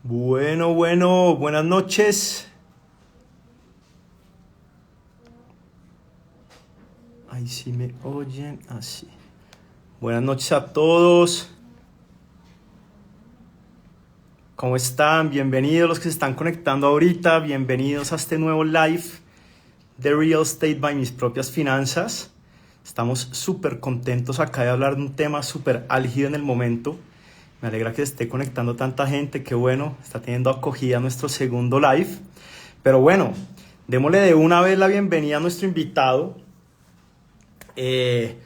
Bueno, buenas noches. Ahí sí me oyen, así. Buenas noches a todos. ¿Cómo están? Bienvenidos los que se están conectando ahorita. Bienvenidos a este nuevo live de Real Estate by Mis Propias Finanzas. Estamos súper contentos acá de hablar de un tema súper álgido en el momento. Me alegra que se esté conectando tanta gente. Qué bueno, está teniendo acogida nuestro segundo live. Pero bueno, démosle de una vez la bienvenida a nuestro invitado. Eh,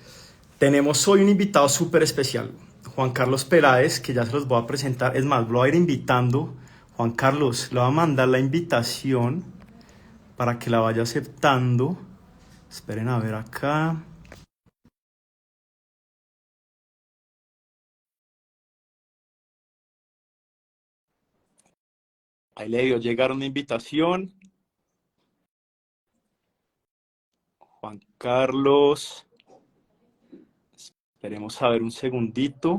Tenemos hoy un invitado súper especial, Juan Carlos Peláez, que ya se los voy a presentar. Es más, lo voy a ir invitando. Juan Carlos, le voy a mandar la invitación para que la vaya aceptando. Esperen a ver acá. Ahí le dio llegar una invitación. Juan Carlos. Esperemos a ver un segundito.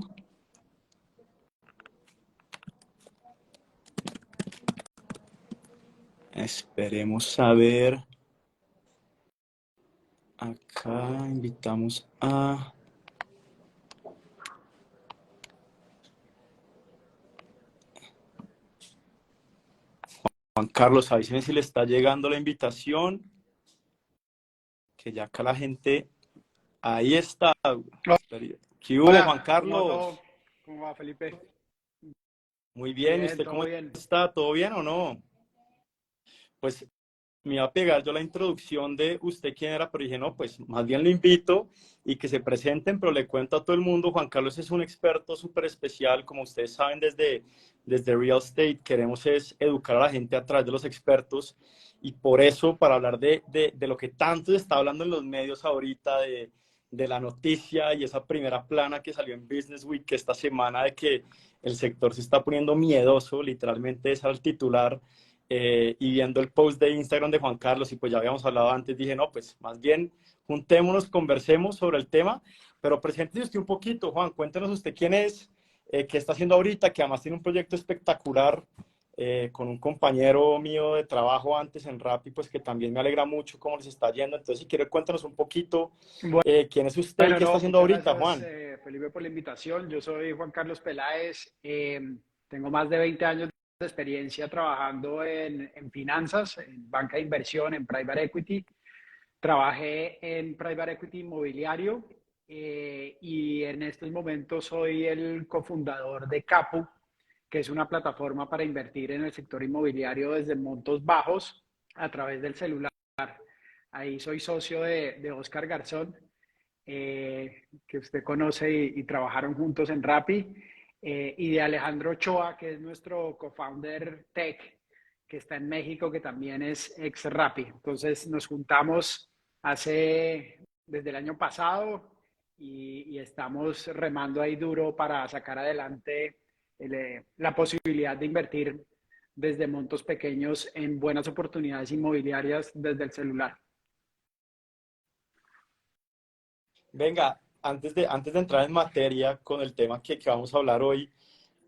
Esperemos a ver. Acá invitamos a Juan Carlos. Avísenme si le está llegando la invitación. Que ya acá la gente. Ahí está. ¿Qué hubo, Juan Hola, ¿cómo va Carlos? todo? ¿Cómo va, Felipe? Muy bien. ¿Y Bien, usted todo cómo bien. está? ¿Todo bien o no? Pues me iba a pegar yo la introducción de usted quién era, pero dije, no, pues más bien lo invito y que se presenten, pero le cuento a todo el mundo, Juan Carlos es un experto súper especial, como ustedes saben, desde Real Estate queremos es educar a la gente a través de los expertos y por eso, para hablar de lo que tanto se está hablando en los medios ahorita, de la noticia y esa primera plana que salió en Business Week esta semana de que el sector se está poniendo miedoso, literalmente ese era el titular. Y viendo el post de Instagram de Juan Carlos, y pues ya habíamos hablado antes, dije, no, pues más bien juntémonos, conversemos sobre el tema, pero preséntese usted un poquito, Juan, cuéntenos usted quién es, qué está haciendo ahorita, que además tiene un proyecto espectacular con un compañero mío de trabajo antes en Rappi, pues que también me alegra mucho cómo les está yendo. Entonces, si quiere, cuéntanos un poquito quién es usted y Bueno, qué está no, haciendo muchas ahorita, gracias, Juan. Felipe, por la invitación. Yo soy Juan Carlos Peláez. Tengo más de 20 años de experiencia trabajando en finanzas, en banca de inversión, en private equity. Trabajé en private equity inmobiliario y en estos momentos soy el cofundador de Capu, que es una plataforma para invertir en el sector inmobiliario desde montos bajos a través del celular. Ahí soy socio de Oscar Garzón, que usted conoce y trabajaron juntos en Rappi, y de Alejandro Ochoa, que es nuestro co-founder tech, que está en México, que también es ex Rappi. Entonces nos juntamos desde el año pasado y estamos remando ahí duro para sacar adelante la posibilidad de invertir desde montos pequeños en buenas oportunidades inmobiliarias desde el celular. Venga, antes de entrar en materia con el tema que vamos a hablar hoy,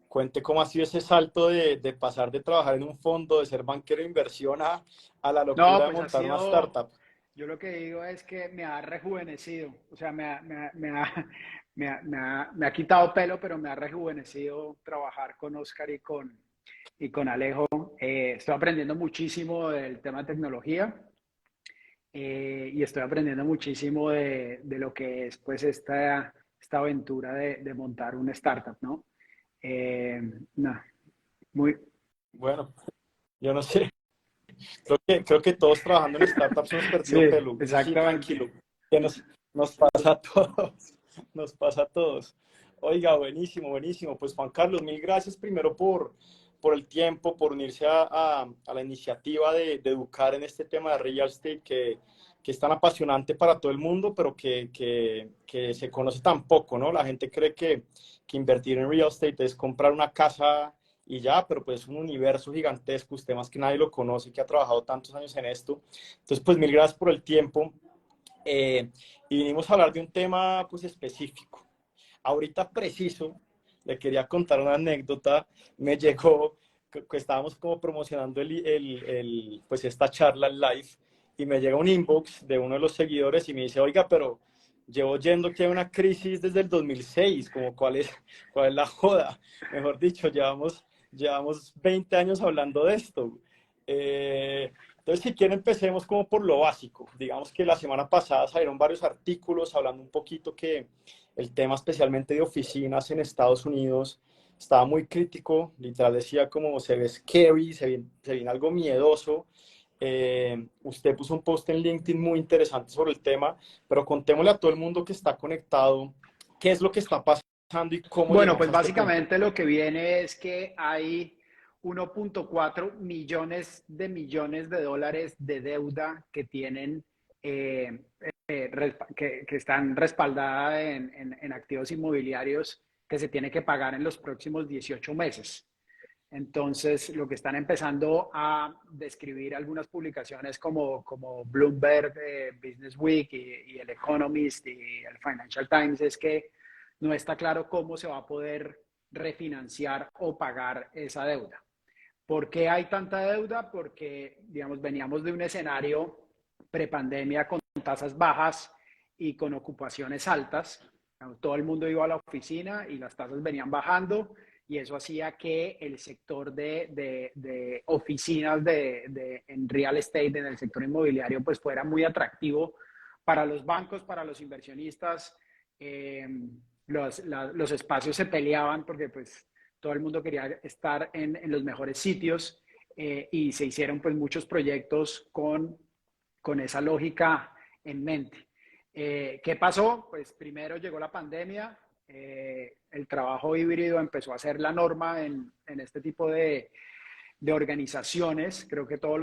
cuente cómo ha sido ese salto de pasar de trabajar en un fondo, de ser banquero de inversión a la No, locura de pues ha montar una sido, startup. yo lo que digo es que me ha rejuvenecido, o sea, me ha quitado pelo, pero me ha rejuvenecido trabajar con Oscar y con Alejo. Estoy aprendiendo muchísimo del tema de tecnología y estoy aprendiendo muchísimo de lo que es pues esta aventura de montar una startup, ¿no? Eh, no, muy, Bueno, yo no sé, creo que todos trabajando en startups hemos sí, perdido pelo. Eso sí, tranquilo, exactamente. que nos pasa a todos, nos pasa a todos. Oiga, buenísimo, buenísimo. Pues Juan Carlos, mil gracias primero por el tiempo, por unirse a la iniciativa de educar en este tema de real estate que es tan apasionante para todo el mundo, pero que se conoce tan poco, ¿no? La gente cree que invertir en real estate es comprar una casa y ya, pero pues es un universo gigantesco, usted más que nadie lo conoce, que ha trabajado tantos años en esto. Entonces, pues mil gracias por el tiempo. Eh, y vinimos a hablar de un tema pues específico. Ahorita preciso, le quería contar una anécdota, me llegó que estábamos como promocionando pues esta charla en live y me llega un inbox de uno de los seguidores y me dice, oiga, pero llevo yendo que hay una crisis desde el 2006, como cuál es la joda. Mejor dicho, llevamos 20 años hablando de esto. Entonces, si quieren, empecemos como por lo básico. Digamos que la semana pasada salieron varios artículos hablando un poquito que el tema especialmente de oficinas en Estados Unidos estaba muy crítico, literal decía como se ve scary, se viene algo miedoso. Usted puso un post en LinkedIn muy interesante sobre el tema, pero contémosle a todo el mundo que está conectado qué es lo que está pasando y cómo Bueno, llegamos pues a este punto. básicamente lo que viene es que hay 1.4 millones de dólares de deuda que tienen, que están respaldadas en activos inmobiliarios que se tiene que pagar en los próximos 18 meses. Entonces, lo que están empezando a describir algunas publicaciones como Bloomberg, Business Week y el Economist y el Financial Times es que no está claro cómo se va a poder refinanciar o pagar esa deuda. ¿Por qué hay tanta deuda? Porque, digamos, veníamos de un escenario prepandemia con tasas bajas y con ocupaciones altas. Todo el mundo iba a la oficina y las tasas venían bajando y eso hacía que el sector de oficinas en real estate, en el sector inmobiliario, pues fuera muy atractivo para los bancos, para los inversionistas. Los espacios se peleaban porque pues todo el mundo quería estar en los mejores sitios y se hicieron pues muchos proyectos con esa lógica en mente. ¿Qué pasó? Pues primero llegó la pandemia, el trabajo híbrido empezó a ser la norma en este tipo de organizaciones. Creo que todos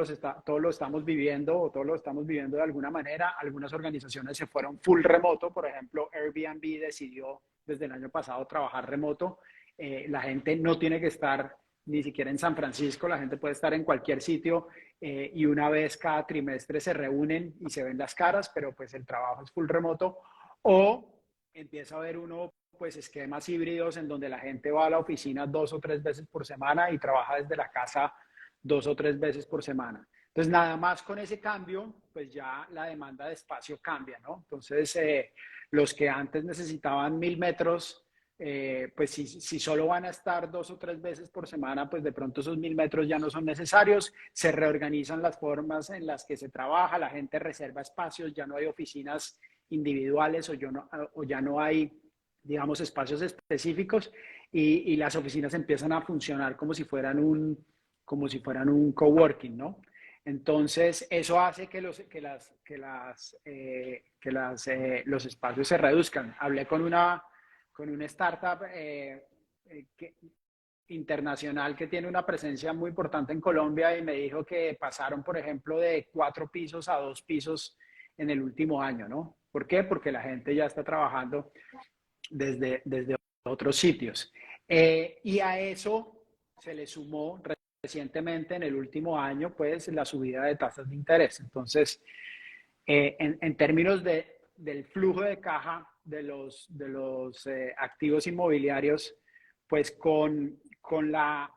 lo estamos viviendo o todos lo estamos viviendo de alguna manera. Algunas organizaciones se fueron full remoto, por ejemplo, Airbnb decidió desde el año pasado trabajar remoto. La gente no tiene que estar ni siquiera en San Francisco, la gente puede estar en cualquier sitio y una vez cada trimestre se reúnen y se ven las caras, pero pues el trabajo es full remoto. O empieza a haber uno pues esquemas híbridos en donde la gente va a la oficina 2 o 3 veces por semana y trabaja desde la casa 2 o 3 veces por semana. Entonces, nada más con ese cambio, pues ya la demanda de espacio cambia, ¿no? Entonces, los que antes necesitaban 1000 metros, pues si solo van a estar 2 o 3 veces por semana, pues de pronto esos 1000 metros ya no son necesarios, se reorganizan las formas en las que se trabaja, la gente reserva espacios, ya no hay oficinas individuales o ya no hay, digamos, espacios específicos y las oficinas empiezan a funcionar como si fueran un coworking, ¿no? Entonces, eso hace que los espacios se reduzcan. Hablé con una startup internacional que tiene una presencia muy importante en Colombia y me dijo que pasaron, por ejemplo, de 4 pisos a 2 pisos en el último año, ¿no? ¿Por qué? Porque la gente ya está trabajando desde otros sitios. Y a eso se le sumó recientemente, en el último año, pues la subida de tasas de interés. Entonces, en términos del flujo de caja de los activos inmobiliarios, pues con la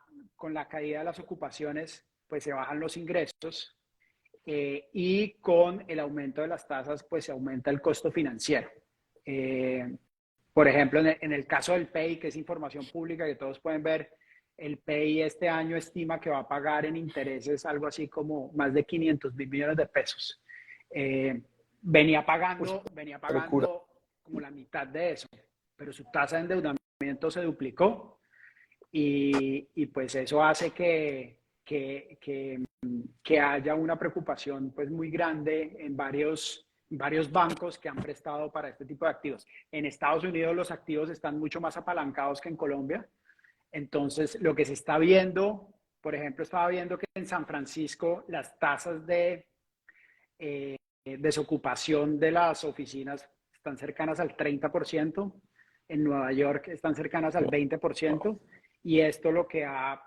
caída de las ocupaciones, pues se bajan los ingresos y con el aumento de las tasas, pues se aumenta el costo financiero. Por ejemplo, en el caso del PEI, que es información pública que todos pueden ver, el PEI este año estima que va a pagar en intereses algo así como más de 500 mil millones de pesos. Venía Locura. pagando como la mitad de eso, pero su tasa de endeudamiento se duplicó y pues eso hace que haya una preocupación pues muy grande en varios bancos que han prestado para este tipo de activos. En Estados Unidos los activos están mucho más apalancados que en Colombia. Entonces, lo que se está viendo, por ejemplo, estaba viendo que en San Francisco las tasas de desocupación de las oficinas están cercanas al 30%, en Nueva York están cercanas al 20%, y esto lo que ha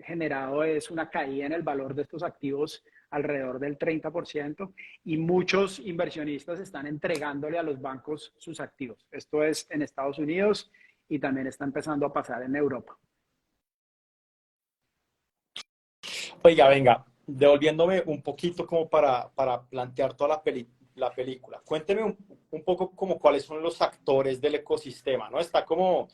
generado es una caída en el valor de estos activos alrededor del 30%, y muchos inversionistas están entregándole a los bancos sus activos. Esto es en Estados Unidos y también está empezando a pasar en Europa. Oiga, venga, devolviéndome un poquito como para plantear toda la película. Cuénteme un poco como cuáles son los actores del ecosistema, ¿no? Está como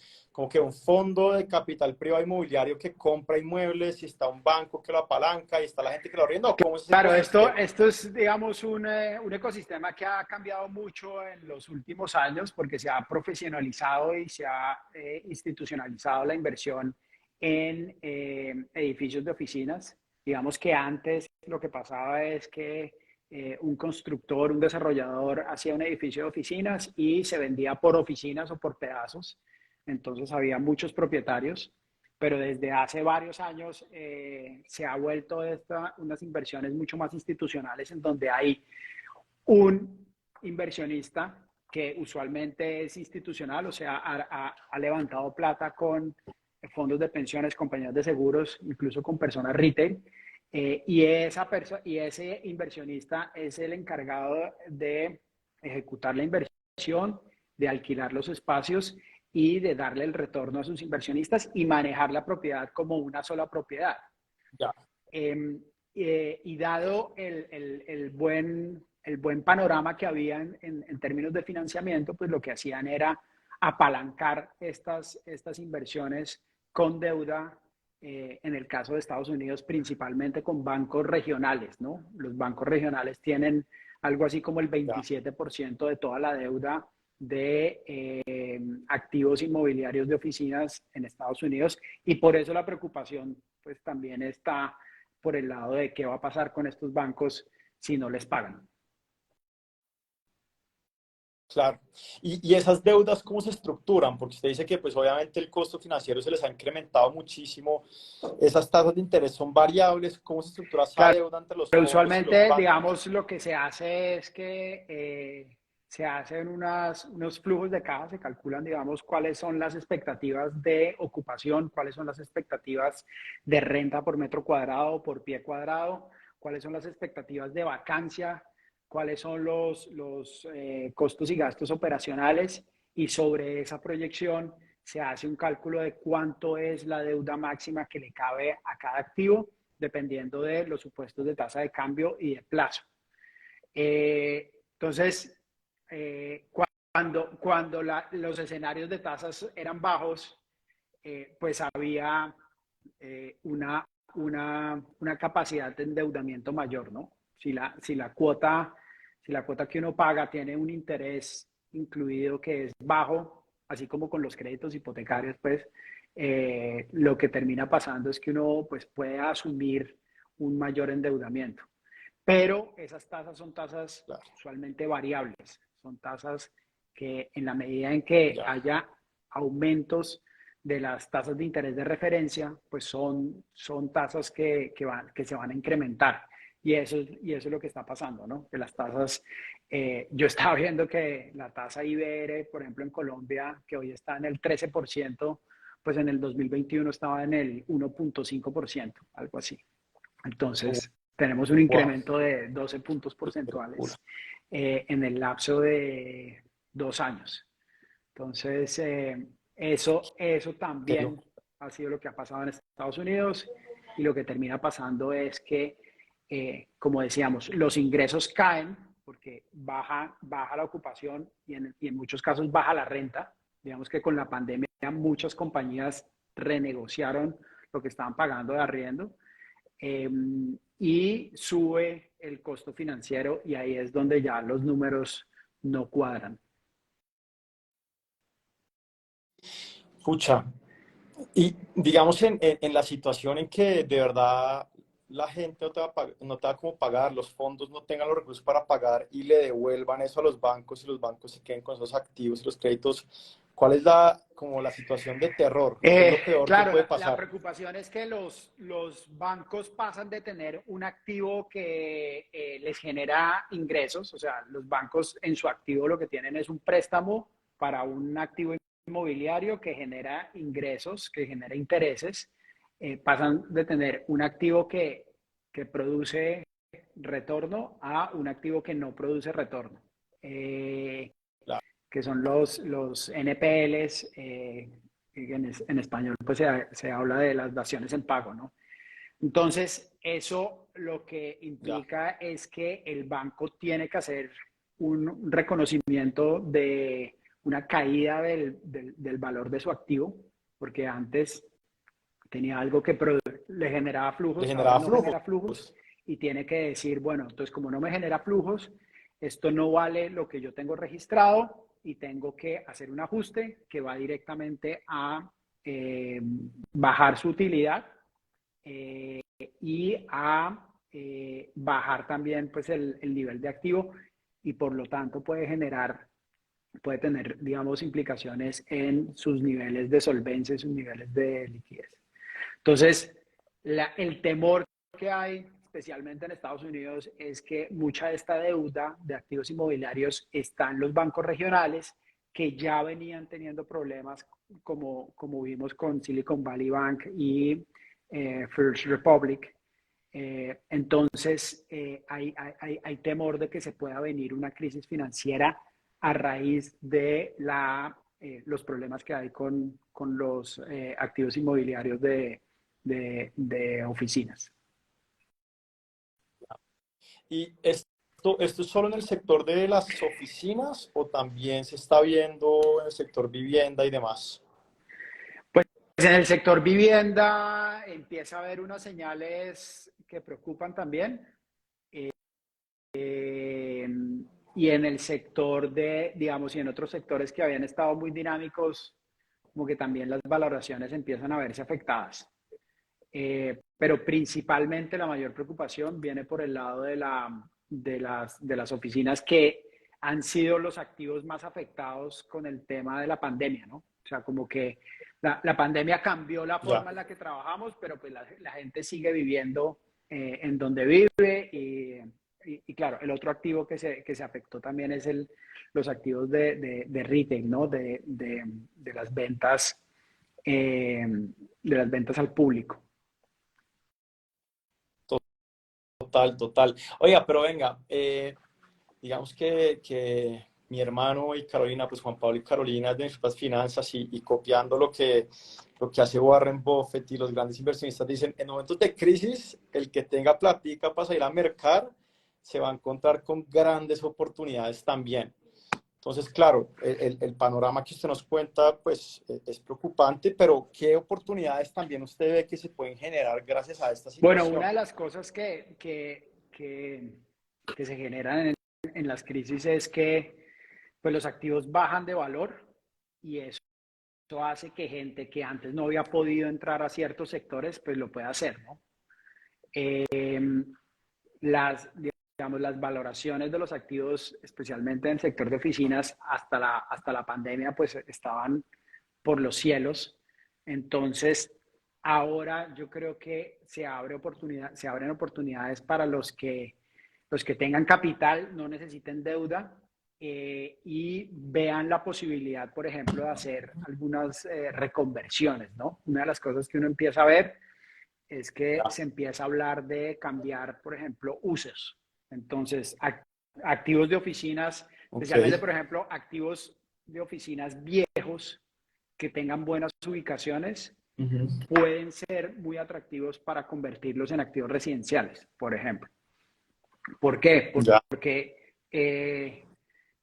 que un fondo de capital privado inmobiliario que compra inmuebles, y está un banco que lo apalanca, y está la gente que lo arrienda, ¿o cómo es ese Claro, ecosistema? esto es, digamos, un ecosistema que ha cambiado mucho en los últimos años porque se ha profesionalizado y se ha institucionalizado la inversión en edificios de oficinas. Digamos que antes lo que pasaba es que un constructor, un desarrollador hacía un edificio de oficinas y se vendía por oficinas o por pedazos. Entonces había muchos propietarios, pero desde hace varios años se ha vuelto unas inversiones mucho más institucionales en donde hay un inversionista que usualmente es institucional, o sea, ha levantado plata con fondos de pensiones, compañías de seguros, incluso con personas retail, y ese inversionista es el encargado de ejecutar la inversión, de alquilar los espacios y de darle el retorno a sus inversionistas y manejar la propiedad como una sola propiedad. Ya, Eh, y dado el buen panorama que había en términos de financiamiento, pues lo que hacían era apalancar estas inversiones con deuda, en el caso de Estados Unidos, principalmente con bancos regionales, ¿no? Los bancos regionales tienen algo así como el ya. 27% de toda la deuda de activos inmobiliarios de oficinas en Estados Unidos, y por eso la preocupación pues también está por el lado de qué va a pasar con estos bancos si no les pagan. Claro. Y esas deudas, ¿cómo se estructuran? Porque usted dice que pues obviamente el costo financiero se les ha incrementado muchísimo. Esas tasas de interés son variables. ¿Cómo se estructura esa Claro, deuda entre los pero fondos y los usualmente, bancos? digamos, lo que se hace es que se hacen unos flujos de caja, se calculan, digamos, cuáles son las expectativas de ocupación, cuáles son las expectativas de renta por metro cuadrado, por pie cuadrado, cuáles son las expectativas de vacancia, cuáles son los costos y gastos operacionales, y sobre esa proyección se hace un cálculo de cuánto es la deuda máxima que le cabe a cada activo dependiendo de los supuestos de tasa de cambio y de plazo. Entonces, los escenarios de tasas eran bajos, pues había una capacidad de endeudamiento mayor, ¿no? Si la cuota que uno paga tiene un interés incluido que es bajo, así como con los créditos hipotecarios, pues lo que termina pasando es que uno pues, puede asumir un mayor endeudamiento. Pero esas tasas son tasas Claro, usualmente variables, son tasas que en la medida en que ya. haya aumentos de las tasas de interés de referencia, pues son tasas que se van a incrementar. Y eso es lo que está pasando, ¿no? Que las tasas, yo estaba viendo que la tasa IBR, por ejemplo, en Colombia, que hoy está en el 13%, pues en el 2021 estaba en el 1.5%, algo así. Entonces, tenemos un Wow, incremento de 12 puntos qué locura. porcentuales en el lapso de 2 años. Entonces, eso Qué también locura. ha sido lo que ha pasado en Estados Unidos, y lo que termina pasando es que, como decíamos, los ingresos caen porque baja la ocupación y en muchos casos baja la renta. Digamos que con la pandemia muchas compañías renegociaron lo que estaban pagando de arriendo, eh, y sube el costo financiero, y ahí es donde ya los números no cuadran. Pucha, y digamos en la situación en que de verdad la gente no te va a como pagar, los fondos no tengan los recursos para pagar y le devuelvan eso a los bancos, y los bancos se queden con esos activos y los créditos, ¿cuál es como la situación de terror? ¿Qué es lo peor que Claro, puede la pasar? preocupación es que los bancos pasan de tener un activo que les genera ingresos, o sea, los bancos en su activo lo que tienen es un préstamo para un activo inmobiliario que genera ingresos, que genera intereses, pasan de tener un activo que produce retorno a un activo que no produce retorno. Eh, Claro, que son los NPLs, en español pues se habla de las daciones en pago, ¿no? Entonces, eso lo que Ya. implica es que el banco tiene que hacer un reconocimiento de una caída del valor de su activo, porque antes tenía algo que le generaba Le flujos, ahora generaba no genera flujos flujos. y tiene que decir, bueno, entonces como no me genera flujos, esto no vale lo que yo tengo registrado y tengo que hacer un ajuste que va directamente a bajar su utilidad eh, y a bajar también pues el nivel de activo y por lo tanto puede tener, digamos, implicaciones en sus niveles de solvencia, sus niveles de liquidez. Entonces, el temor que hay, especialmente en Estados Unidos, es que mucha de esta deuda de activos inmobiliarios está en los bancos regionales que ya venían teniendo problemas como vimos con Silicon Valley Bank y First Republic. Entonces, hay temor de que se pueda venir una crisis financiera a raíz de los problemas que hay con los activos inmobiliarios de oficinas. ¿Y esto es solo en el sector de las oficinas o también se está viendo en el sector vivienda y demás? Pues en el sector vivienda empieza a haber unas señales que preocupan también. Eh, y en el sector digamos, y en otros sectores que habían estado muy dinámicos, como que también las valoraciones empiezan a verse afectadas. Pero principalmente la mayor preocupación viene por el lado de las oficinas que han sido los activos más afectados con el tema de la pandemia, ¿no? O sea, como que la pandemia cambió la Ya. forma en la que trabajamos, pero pues la gente sigue viviendo en donde vive y claro, el otro activo que se afectó también es los activos de retail, ¿no? De las ventas, de las ventas al público. Total, total. Oiga, pero venga, digamos que mi hermano y Carolina, pues Juan Pablo y Carolina de Expertas Finanzas y copiando lo que hace Warren Buffett y los grandes inversionistas dicen, en momentos de crisis, el que tenga platica para salir a mercar se va a encontrar con grandes oportunidades también. Entonces, claro, el panorama que usted nos cuenta, pues es preocupante, pero ¿qué oportunidades también usted ve que se pueden generar gracias a esta Bueno, situación? una de las cosas que se generan en las crisis es que pues, los activos bajan de valor y eso hace que gente que antes no había podido entrar a ciertos sectores, pues lo pueda hacer, ¿no? Digamos, las valoraciones de los activos, especialmente en el sector de oficinas, hasta la pandemia, pues estaban por los cielos. Entonces, ahora yo creo que se abren oportunidades para los que tengan capital, no necesiten deuda y vean la posibilidad, por ejemplo, de hacer algunas reconversiones, ¿no? Una de las cosas que uno empieza a ver es que Ya. se empieza a hablar de cambiar, por ejemplo, usos. Entonces, activos de oficinas, Ok. especialmente, por ejemplo, activos de oficinas viejos que tengan buenas ubicaciones, Ujú. pueden ser muy atractivos para convertirlos en activos residenciales, por ejemplo. ¿Por qué? Ya. Porque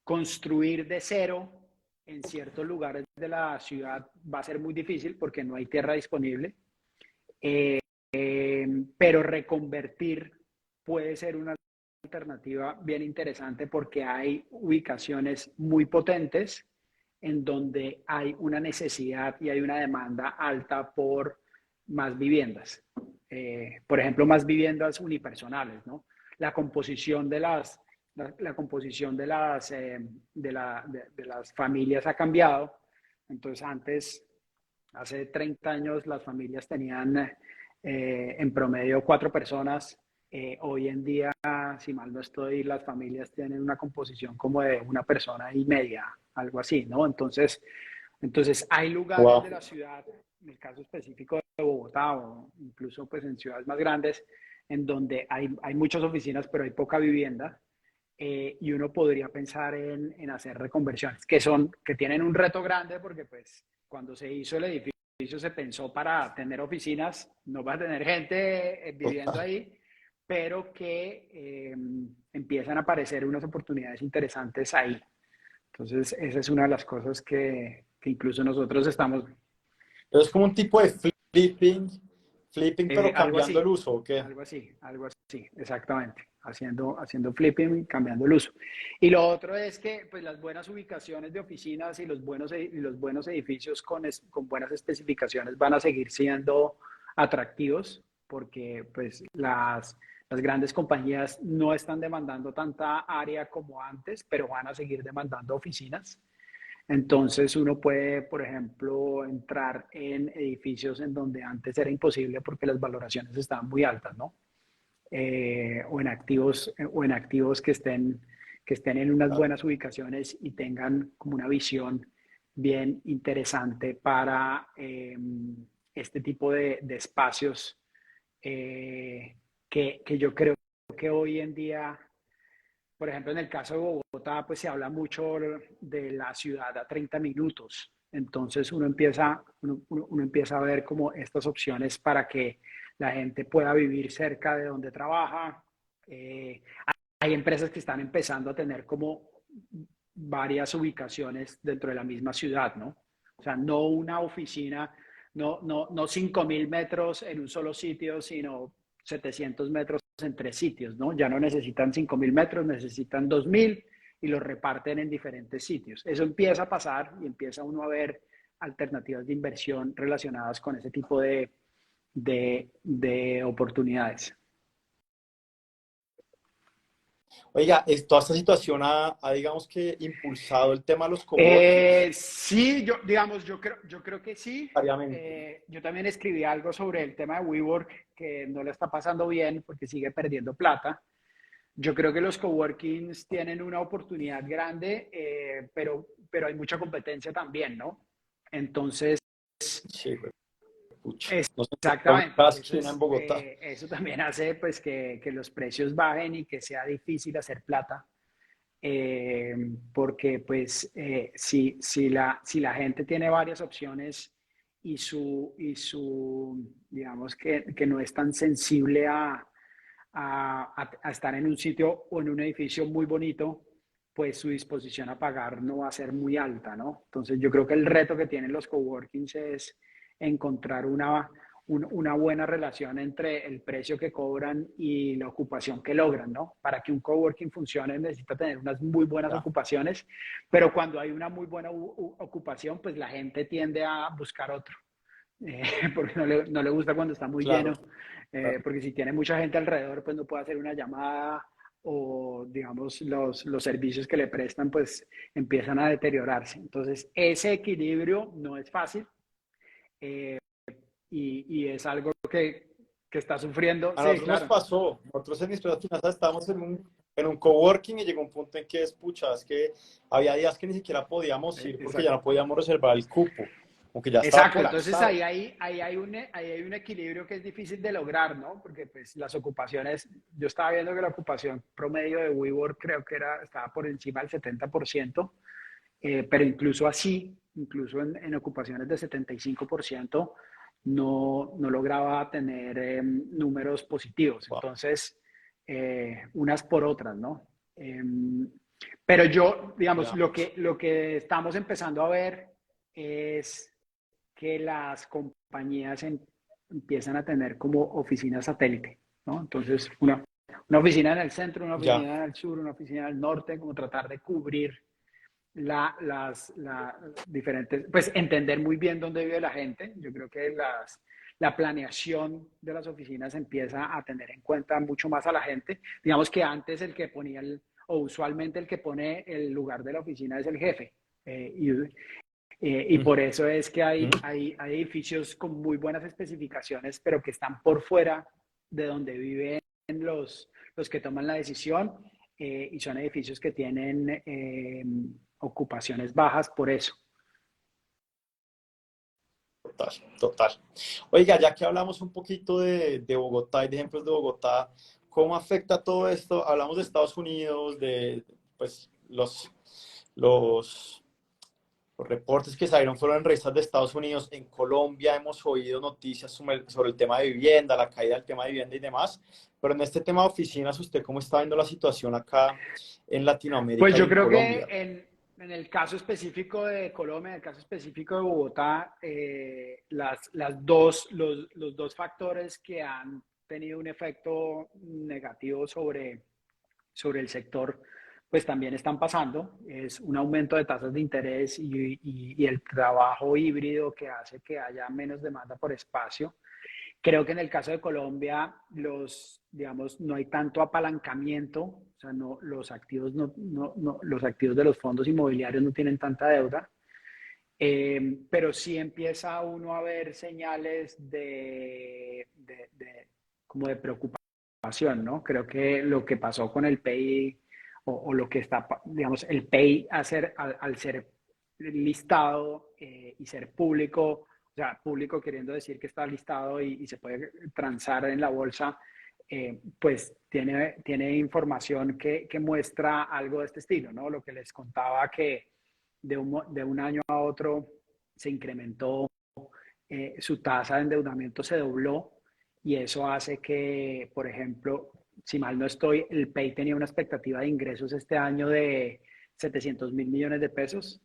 construir de cero en ciertos lugares de la ciudad va a ser muy difícil porque no hay tierra disponible. Eh, pero reconvertir puede ser una alternativa bien interesante porque hay ubicaciones muy potentes en donde hay una necesidad y hay una demanda alta por más viviendas. Por ejemplo, más viviendas unipersonales, ¿no? La composición la composición de las familias ha cambiado. Entonces, hace 30 años, las familias tenían en promedio 4 personas. Hoy en día, si mal no estoy, las familias tienen una composición como de 1 persona y media, algo así, ¿no? Entonces hay lugares de Wow. la ciudad, en el caso específico de Bogotá o incluso pues en ciudades más grandes, en donde hay muchas oficinas, pero hay poca vivienda. Y uno podría pensar en hacer reconversiones, que tienen un reto grande porque pues cuando se hizo el edificio edificio se pensó para tener oficinas, no va a tener gente viviendo Total. ahí, pero que empiezan a aparecer unas oportunidades interesantes ahí. Entonces, esa es una de las cosas que incluso nosotros estamos, Entonces, como un tipo de flipping, pero algo cambiando el así, uso, ¿o qué? algo así, exactamente, haciendo flipping, cambiando el uso. Y lo otro es que pues, las buenas ubicaciones de oficinas y los buenos edificios con buenas especificaciones van a seguir siendo atractivos porque pues, las grandes compañías no están demandando tanta área como antes, pero van a seguir demandando oficinas. Entonces uno puede, por ejemplo, entrar en edificios en donde antes era imposible porque las valoraciones estaban muy altas, ¿no? O en activos que estén en unas Claro. buenas ubicaciones y tengan como una visión bien interesante para este tipo de espacios que yo creo que hoy en día por ejemplo, en el caso de Bogotá, pues se habla mucho de la ciudad a 30 minutos. Entonces uno empieza a ver como estas opciones para que la gente pueda vivir cerca de donde trabaja. Eh, Hay empresas que están empezando a tener como varias ubicaciones dentro de la misma ciudad, ¿no? O sea, no una oficina, no 5.000 metros en un solo sitio, sino 700 metros en tres sitios, ¿no? Ya no necesitan 5.000 metros, necesitan 2.000 y los reparten en diferentes sitios. Eso empieza a pasar y empieza uno a ver alternativas de inversión relacionadas con ese tipo de oportunidades. Oiga, toda esta situación digamos que, impulsado el tema de los coworkings, Sí, digamos, yo creo que sí. variamente. Yo también escribí algo sobre el tema de WeWork, que no le está pasando bien porque sigue perdiendo plata. Yo creo que los coworkings tienen una oportunidad grande, pero hay mucha competencia también, ¿no? Entonces, Sí, güey, pucha. es, No se encuentra una exactamente. cada esquina en Entonces, Bogotá. eso también hace pues, que los precios bajen y que sea difícil hacer plata. eh, Porque pues si la gente tiene varias opciones digamos que no es tan sensible a estar en un sitio o en un edificio muy bonito, pues su disposición a pagar no va a ser muy alta, ¿no? Entonces yo creo que el reto que tienen los coworkings es encontrar una buena relación entre el precio que cobran y la ocupación que logran, ¿no? Para que un coworking funcione necesita tener unas muy buenas Ya, ocupaciones, pero cuando hay una muy buena ocupación, pues la gente tiende a buscar otro, porque no le gusta cuando está muy claro, lleno, claro. porque si tiene mucha gente alrededor, pues no puede hacer una llamada o, digamos, los servicios que le prestan, pues empiezan a deteriorarse. Entonces, ese equilibrio no es fácil eh, y es algo que está sufriendo. A Sí, nosotros nos claro. pasó, nosotros en mis empresa finanzas estábamos en un coworking y llegó un punto en que pucha, es que había días que ni siquiera podíamos ir porque ya Exacto. no podíamos reservar el cupo, aunque ya estaba Exacto, entonces colapsado. ahí hay un equilibrio que es difícil de lograr, ¿no? Porque pues las ocupaciones, yo estaba viendo que la ocupación promedio de WeWork creo que estaba por encima del 70%, pero incluso así, incluso en ocupaciones de 75%, no lograba tener números positivos. Wow, Entonces, unas por otras, ¿no? Pero yo, digamos, ya, lo que estamos empezando a ver es que las compañías empiezan a tener como oficinas satélite, ¿no? Entonces, una oficina en el centro, una ya, oficina en el sur, una oficina en el norte, como tratar de cubrir las diferentes, pues entender muy bien dónde vive la gente. Yo creo que la planeación de las oficinas empieza a tener en cuenta mucho más a la gente. Digamos que antes el que ponía o usualmente el que pone el lugar de la oficina es el jefe. Y por eso es que hay edificios con muy buenas especificaciones, pero que están por fuera de donde viven los que toman la decisión, y son edificios que tienen ocupaciones bajas por eso. total, total. Oiga, ya que hablamos un poquito de Bogotá y de ejemplos de Bogotá, ¿cómo afecta todo esto? Hablamos de Estados Unidos, de pues los Los reportes que salieron fueron en revistas de Estados Unidos. En Colombia hemos oído noticias sobre el tema de vivienda, la caída del tema de vivienda y demás. Pero en este tema de oficinas, ¿usted cómo está viendo la situación acá en Pues Latinoamérica y yo en creo que Colombia? en el caso específico de Colombia, en el caso específico de Bogotá, los dos factores que han tenido un efecto negativo sobre el sector, pues también están pasando. Es un aumento de tasas de interés y el trabajo híbrido que hace que haya menos demanda por espacio. Creo que en el caso de Colombia, digamos, no hay tanto apalancamiento, o sea, no, los activos de los fondos inmobiliarios no tienen tanta deuda, pero sí empieza uno a ver señales como de preocupación, ¿no? Creo que lo que pasó con el PEI o lo que está, digamos, el PEI al ser listado y ser público, o sea, público queriendo decir que está listado y se puede transar en la bolsa, pues tiene información que muestra algo de este estilo, ¿no? Lo que les contaba que de un año a otro se incrementó, su tasa de endeudamiento se dobló y eso hace que, por ejemplo, si mal no estoy, el PEI tenía una expectativa de ingresos este año de 700.000 millones de pesos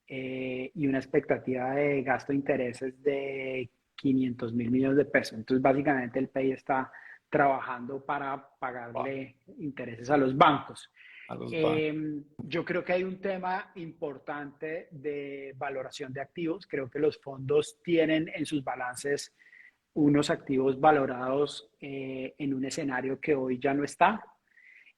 y una expectativa de gasto de intereses de 500.000 millones de pesos. Entonces, básicamente el PEI está trabajando para pagarle intereses a los bancos. A los bancos. Yo creo que hay un tema importante de valoración de activos. Creo que los fondos tienen en sus balances unos activos valorados en un escenario que hoy ya no está.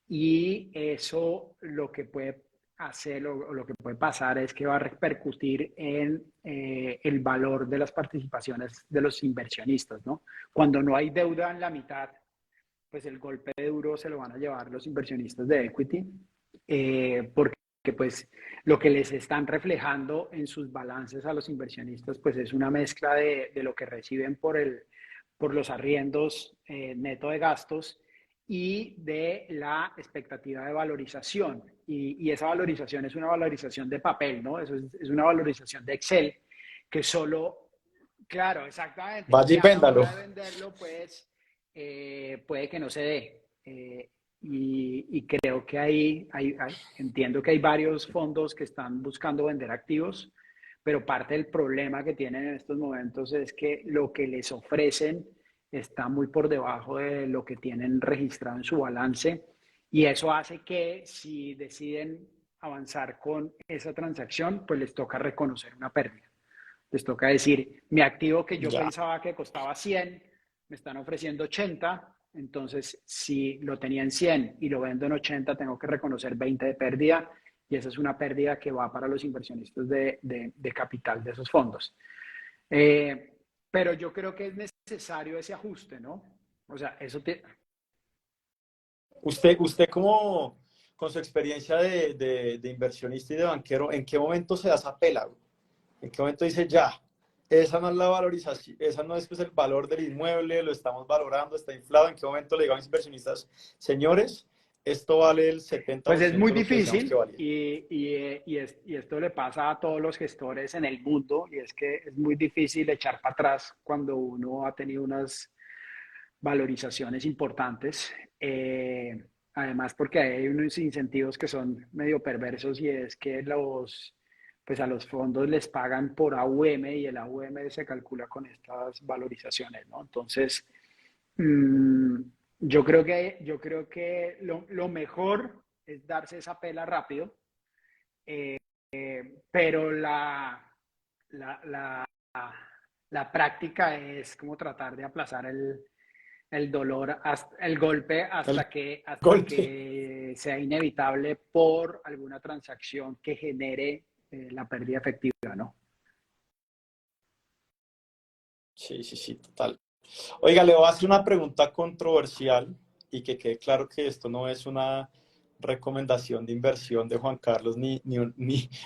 Y eso lo que puede hacer o lo que puede pasar es que va a repercutir en el valor de las participaciones de los inversionistas, ¿no? Cuando no hay deuda en la mitad, pues el golpe duro se lo van a llevar los inversionistas de equity, porque pues lo que les están reflejando en sus balances a los inversionistas pues es una mezcla de lo que reciben por los arriendos neto de gastos y de la expectativa de valorización. Y esa valorización es una valorización de papel, ¿no? Eso es una valorización de Excel que solo, claro, exactamente, Vaya y y a la véndalo. hora de venderlo, pues puede que no se dé. Y creo que entiendo que hay varios fondos que están buscando vender activos, pero parte del problema que tienen en estos momentos es que lo que les ofrecen está muy por debajo de lo que tienen registrado en su balance y eso hace que si deciden avanzar con esa transacción, pues les toca reconocer una pérdida. Les toca decir, mi activo que yo Ya. pensaba que costaba 100, me están ofreciendo 80, entonces si lo tenía en 100 y lo vendo en 80, tengo que reconocer 20 de pérdida y esa es una pérdida que va para los inversionistas de capital de esos fondos. Pero yo creo que es necesario ese ajuste, ¿no? O sea, Usted como, con su experiencia de inversionista y de banquero, ¿en qué momento se da esa pela, güey? ¿En qué momento dice ya? Esa no es la valorización, esa no es pues, el valor del inmueble, lo estamos valorando, está inflado. ¿En qué momento le digan a los inversionistas, señores, esto vale el Pues es 70% muy de lo que decíamos que difícil valía? y esto le pasa a todos los gestores en el mundo y es que es muy difícil echar para atrás cuando uno ha tenido unas valorizaciones importantes. Además, porque hay unos incentivos que son medio perversos y es que pues a los fondos les pagan por AUM y el AUM se calcula con estas valorizaciones, ¿no? Entonces, mmm, yo creo que lo mejor es darse esa pela rápido, pero la, la, la práctica es como tratar de aplazar el dolor, el golpe El hasta golpe. que sea inevitable por alguna transacción que genere la pérdida efectiva, ¿no? Sí, sí, sí, total. Oiga, le voy a hacer una pregunta controversial y que quede claro que esto no es una recomendación de inversión de Juan Carlos, ni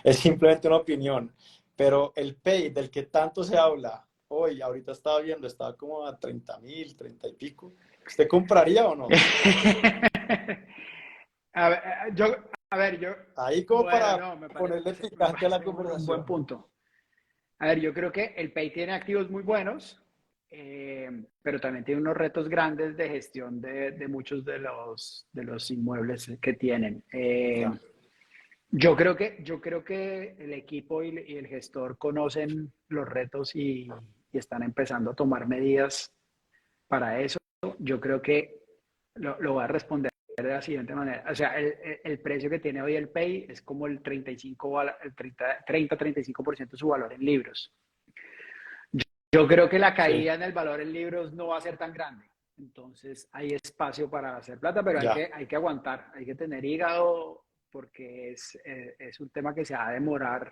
es simplemente una opinión. Pero el PEI del que tanto se habla hoy, ahorita estaba viendo, estaba como a 30.000, 30 y pico. ¿Usted compraría o no? A ver, yo, A ver, yo, Ahí como bueno, para no, ponerle me picante a la parece un buen conversación. punto. A ver, yo creo que el Pay tiene activos muy buenos, pero también tiene unos retos grandes de gestión de muchos de los inmuebles que tienen. Ya. Yo creo que el equipo y el gestor conocen los retos y están empezando a tomar medidas para eso. Yo creo que lo voy a responder de la siguiente manera. O sea, el precio que tiene hoy el Pay es como el 35, el 30-35% de su valor en libros. Yo creo que la Sí, caída en el valor en libros no va a ser tan grande. Entonces hay espacio para hacer plata, pero ya. hay que aguantar, hay que tener hígado porque es un tema que se va a demorar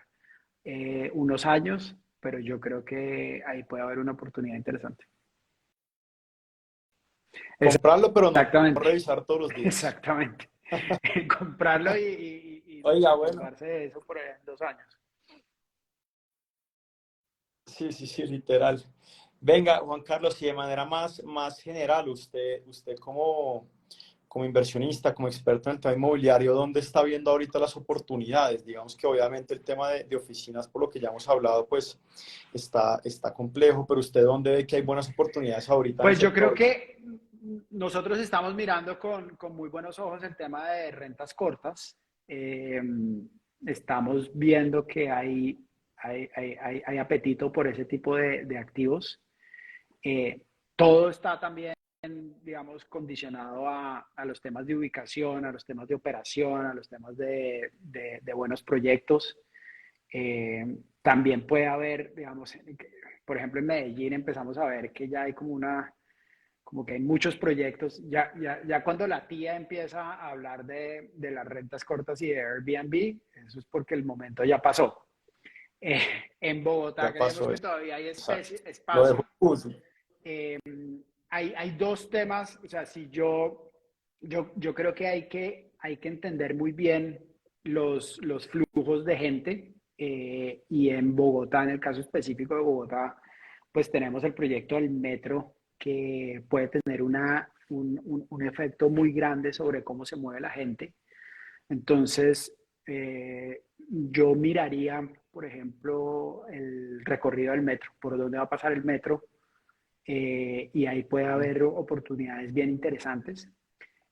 unos años, pero yo creo que ahí puede haber una oportunidad interesante. Comprarlo, pero no Exactamente, revisar todos los días. exactamente. Comprarlo y Oiga, bueno. desapegarse de eso por ahí en 2 años. Sí, sí, sí, literal. Venga, Juan Carlos, y de manera más general, usted como inversionista, como experto en el tema inmobiliario, ¿dónde está viendo ahorita las oportunidades? Digamos que obviamente el tema de oficinas, por lo que ya hemos hablado, pues está complejo, pero usted ¿dónde ve que hay buenas oportunidades ahorita en el Pues yo creo sector? que nosotros estamos mirando con muy buenos ojos el tema de rentas cortas. Eh, Estamos viendo que hay apetito por ese tipo de activos. Eh, Todo está también, digamos, condicionado a los temas de ubicación, a los temas de operación, a los temas de buenos proyectos. También puede haber, digamos, por ejemplo, en Medellín empezamos a ver que ya hay como que hay muchos proyectos. Ya cuando la tía empieza a hablar de las rentas cortas y de Airbnb, eso es porque el momento ya pasó. Eh, en Bogotá Ya creemos pasó que eso. todavía hay Exacto. Lo dejo espacio. uso. Eh, hay dos temas, o sea, si yo creo que hay que entender muy bien los flujos de gente y en Bogotá, en el caso específico de Bogotá, pues tenemos el proyecto del metro que puede tener un efecto muy grande sobre cómo se mueve la gente. Entonces, yo miraría, por ejemplo, el recorrido del metro, por dónde va a pasar el metro, y ahí puede haber oportunidades bien interesantes.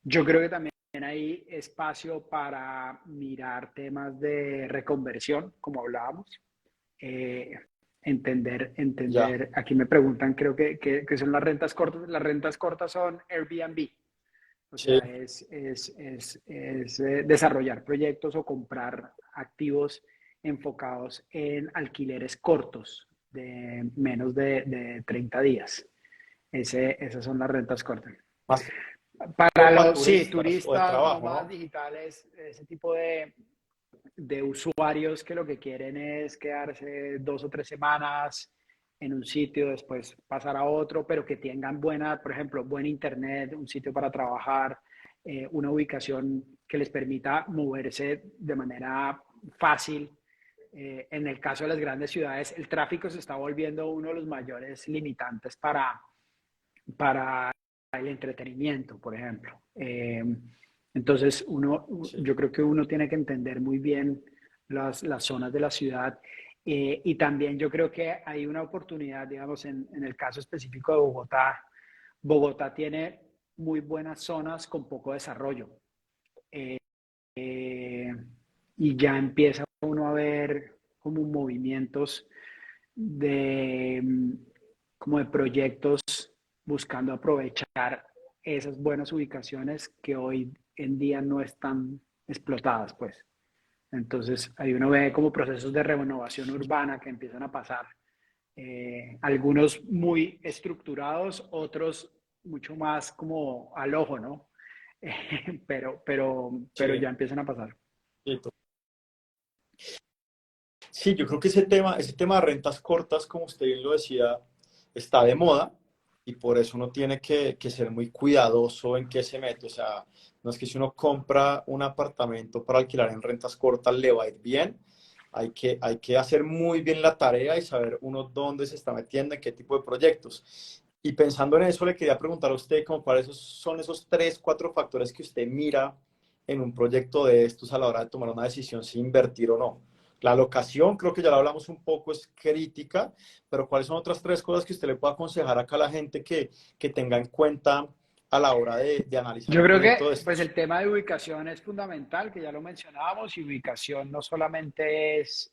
Yo creo que también hay espacio para mirar temas de reconversión, como hablábamos. Eh, Ya. aquí me preguntan, creo que son las rentas cortas. Las rentas cortas son Airbnb. O Sí. sea, desarrollar proyectos o comprar activos enfocados en alquileres cortos de menos de 30 días. Esas son las rentas cortas. Más Para como para los, sí, turistas o de turistas, trabajo, nómadas ¿no? digitales, ese tipo de usuarios que lo que quieren es quedarse 2 o 3 semanas en un sitio, después pasar a otro, pero que tengan buena, por ejemplo, buen internet, un sitio para trabajar, una ubicación que les permita moverse de manera fácil. En el caso de las grandes ciudades, el tráfico se está volviendo uno de los mayores limitantes para el entretenimiento, por ejemplo. Entonces, Sí. yo creo que uno tiene que entender muy bien las zonas de la ciudad y también yo creo que hay una oportunidad, digamos, en el caso específico de Bogotá. Bogotá tiene muy buenas zonas con poco desarrollo eh, y ya empieza uno a ver como movimientos de, como de proyectos buscando aprovechar esas buenas ubicaciones que hoy en día no están explotadas, pues. Entonces, ahí uno ve como procesos de renovación urbana que empiezan a pasar, algunos muy estructurados, otros mucho más como al ojo, ¿no? Pero Sí. ya empiezan a pasar. Sí, sí, yo creo que ese tema de rentas cortas, como usted bien lo decía, está de moda y por eso uno tiene que ser muy cuidadoso en qué se mete. O sea, no es que si uno compra un apartamento para alquilar en rentas cortas le va a ir bien. Hay que hacer muy bien la tarea y saber uno dónde se está metiendo, en qué tipo de proyectos. Y pensando en eso, le quería preguntar a usted, como cuáles son esos tres, cuatro factores que usted mira en un proyecto de estos a la hora de tomar una decisión si invertir o no? La locación, creo que ya lo hablamos un poco, es crítica, pero ¿cuáles son otras tres cosas que usted le puede aconsejar acá a la gente que tenga en cuenta a la hora de analizar Yo un creo proyecto de que pues estos? el tema de ubicación es fundamental, que ya lo mencionábamos, y ubicación no solamente es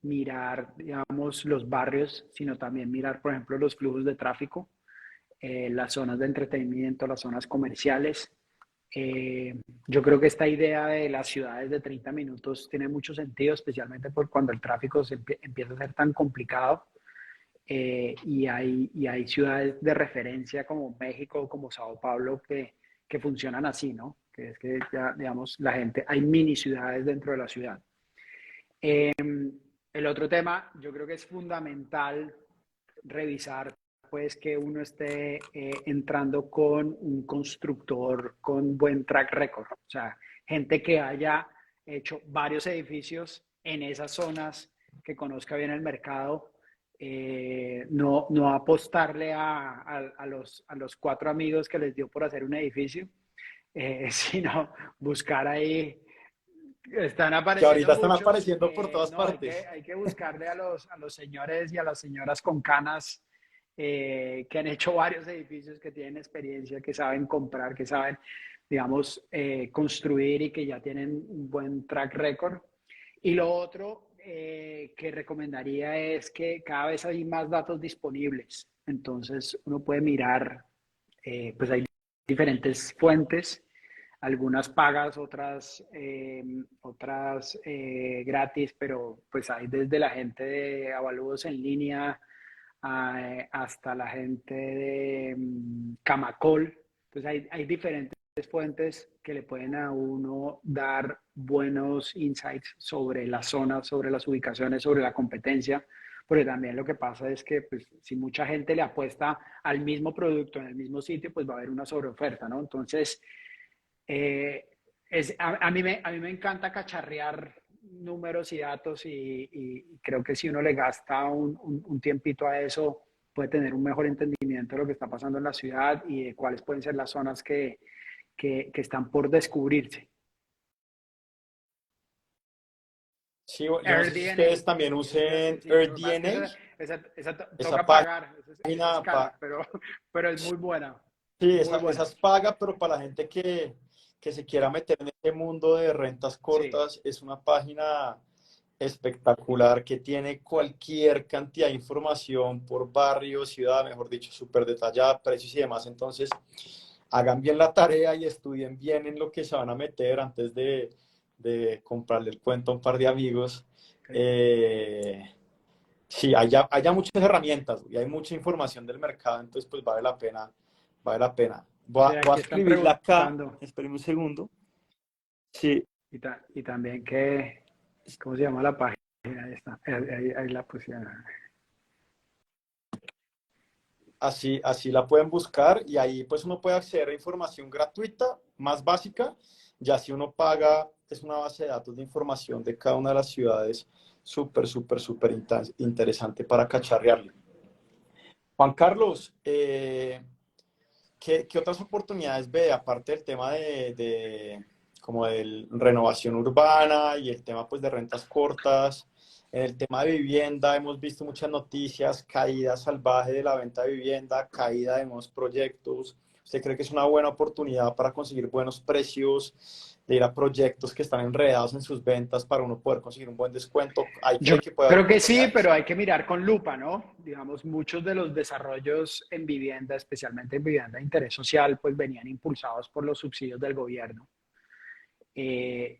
mirar, digamos, los barrios, sino también mirar, por ejemplo, los flujos de tráfico, las zonas de entretenimiento, las zonas comerciales. Eh, yo creo que esta idea de las ciudades de 30 minutos tiene mucho sentido, especialmente por cuando el tráfico empieza a ser tan complicado. Y hay ciudades de referencia como México, como Sao Paulo, que funcionan así, ¿no? Que es que ya, digamos, la gente, hay mini ciudades dentro de la ciudad. El otro tema, yo creo que es fundamental revisar, pues, que uno esté entrando con un constructor con buen track record, o sea, gente que haya hecho varios edificios en esas zonas, que conozca bien el mercado, no apostarle a los cuatro amigos que les dio por hacer un edificio, sino buscar ahí. Están Que apareciendo ahorita están muchos. apareciendo por todas No, partes. hay que buscarle a los señores y a las señoras con canas, que han hecho varios edificios, que tienen experiencia, que saben comprar, que saben, digamos, construir, y que ya tienen un buen track record. Y lo otro que recomendaría es que cada vez hay más datos disponibles. Entonces uno puede mirar, pues hay diferentes fuentes, algunas pagas, otras gratis, pero pues hay desde la gente de avalúos en línea hasta la gente de Camacol. Entonces hay diferentes fuentes que le pueden a uno dar buenos insights sobre las zonas, sobre las ubicaciones, sobre la competencia, porque también lo que pasa es que pues, si mucha gente le apuesta al mismo producto en el mismo sitio, pues va a haber una sobreoferta, ¿no? Entonces, eh, a mí me encanta cacharrear números y datos, y creo que si uno le gasta un tiempito a eso, puede tener un mejor entendimiento de lo que está pasando en la ciudad y de cuáles pueden ser las zonas que están por descubrirse. Sí, yo no sé si AirDNA, ustedes también usen sí, lo que pasa es que AirDNA, esa toca pagar, esa es página, cara, pero es sí, muy esa buena, es paga, pero para la gente que se quiera meter en este mundo de rentas sí. cortas, es una página espectacular que tiene cualquier cantidad de información por barrio, ciudad, mejor dicho, súper detallada, precios y demás. Entonces, hagan bien la tarea y estudien bien en lo que se van a meter antes de comprarle el cuento a un par de amigos. Sí. Eh, sí, hay muchas herramientas y hay mucha información del mercado, entonces pues vale la pena, vale la pena. Sí, Voy a aquí están escribirla acá, preguntando. esperen un segundo. Sí, Y también que, ¿cómo se llama la página? Ahí está, ahí la pusieron. así la pueden buscar y ahí pues uno puede acceder a información gratuita, más básica, ya si uno paga, es una base de datos de información de cada una de las ciudades, súper, súper, súper interesante para cacharrearle. Juan Carlos, ¿qué otras oportunidades ve, aparte del tema como de renovación urbana y el tema pues de rentas cortas? En el tema de vivienda hemos visto muchas noticias, caída salvaje de la venta de vivienda, caída de nuevos proyectos. ¿Usted cree que es una buena oportunidad para conseguir buenos precios, de ir a proyectos que están enredados en sus ventas para uno poder conseguir un buen descuento? ¿Hay Yo que puede haber creo que sí, oportunidades? pero hay que mirar con lupa, ¿no? Digamos, muchos de los desarrollos en vivienda, especialmente en vivienda de interés social, pues venían impulsados por los subsidios del gobierno.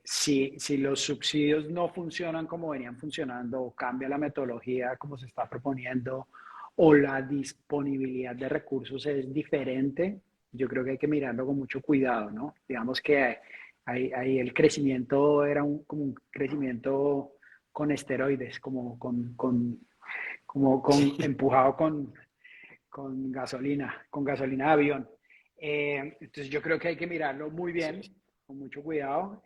Si los subsidios no funcionan como venían funcionando, o cambia la metodología como se está proponiendo, o la disponibilidad de recursos es diferente, yo creo que hay que mirarlo con mucho cuidado, ¿no? Digamos que ahí el crecimiento era como un crecimiento con esteroides, empujado con gasolina de avión. Entonces yo creo que hay que mirarlo muy Sí. bien, con mucho cuidado.